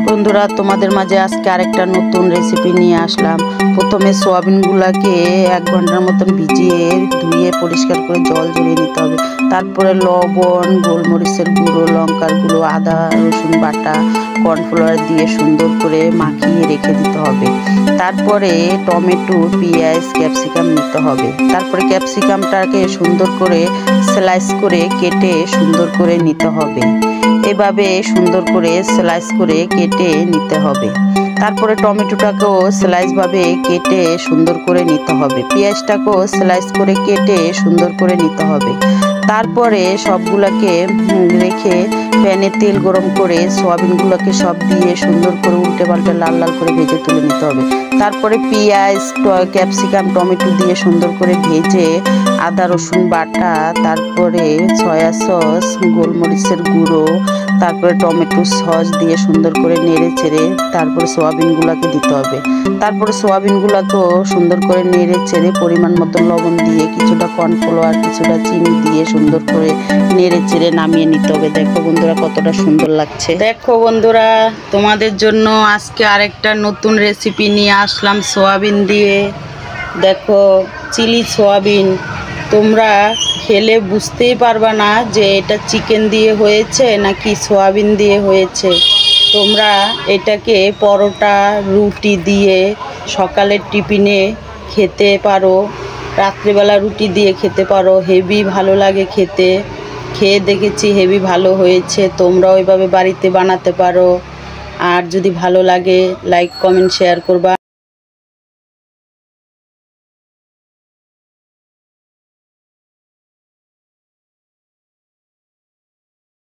বন্ধুরা, তোমাদের মাঝে আজকে আরেকটা নতুন রেসিপি নিয়ে আসলাম। প্রথমে সোয়াবিনগুলোকে 1 ঘন্টার মতন ভিজিয়ে ধুয়ে পরিষ্কার করে জল ঝরিয়ে নিতে হবে। তারপরে লবণ, গোলমরিচের গুঁড়ো, লঙ্কার গুঁড়ো, আদা রসুন বাটা, কর্নফ্লাওয়ার দিয়ে সুন্দর করে মাখিয়ে রেখে দিতে হবে। তারপরে টমেটো, পেঁয়াজ, ক্যাপসিকাম নিতে হবে। তারপরে ক্যাপসিকামটাকে সুন্দর করে স্লাইস করে কেটে সুন্দর করে নিতে হবে। এভাবে সুন্দর করে স্লাইস করে কেটে নিতে হবে। তারপরে টমেটোটাকেও স্লাইসভাবে কেটে সুন্দর করে নিতে হবে। পেঁয়াজটাকেও স্লাইস করে কেটে সুন্দর করে নিতে হবে। তারপরে সবগুলোকে রেখে প্যানে তেল গরম করে সোয়াবিনগুলোকে সব দিয়ে সুন্দর করে উল্টে পাল্টে লাল লাল করে ভেজে তুলে নিতে হবে। তারপরে পেঁয়াজ, ক্যাপসিকাম, টমেটো দিয়ে সুন্দর করে ভেজে আদা রসুন বাটা, তারপরে সয়া সস, গোলমরিচের গুঁড়ো, তারপরে টমেটো সস দিয়ে সুন্দর করে নেড়ে চেড়ে তারপরে সোয়াবিনগুলোকে দিতে হবে। তারপরে সোয়াবিনগুলোকেও সুন্দর করে নেড়ে চেড়ে পরিমাণ মতো লবণ দিয়ে কিছুটা কর্নফ্লাওয়ার, কিছুটা চিনি দিয়ে সুন্দর করে নেড়ে চেড়ে নামিয়ে নিতে হবে। দেখো বন্ধুরা কতটা সুন্দর লাগছে। দেখো বন্ধুরা, তোমাদের জন্য আজকে আরেকটা নতুন রেসিপি নিয়ে আসলাম সোয়াবিন দিয়ে। দেখো, চিলি সোয়াবিন। তোমরা খেলে বুঝতেই পারবা না যে এটা চিকেন দিয়ে হয়েছে নাকি সোয়াবিন দিয়ে হয়েছে। তোমরা এটাকে পরোটা, রুটি দিয়ে সকালের টিফিনে খেতে পারো, রাত্রিবেলা রুটি দিয়ে খেতে পারো। হেভি ভালো লাগে খেতে। খেয়ে দেখেছি, হেভি ভালো হয়েছে। তোমরাও এভাবে বাড়িতে বানাতে পারো। আর যদি ভালো লাগে লাইক কমেন্ট শেয়ার করবা।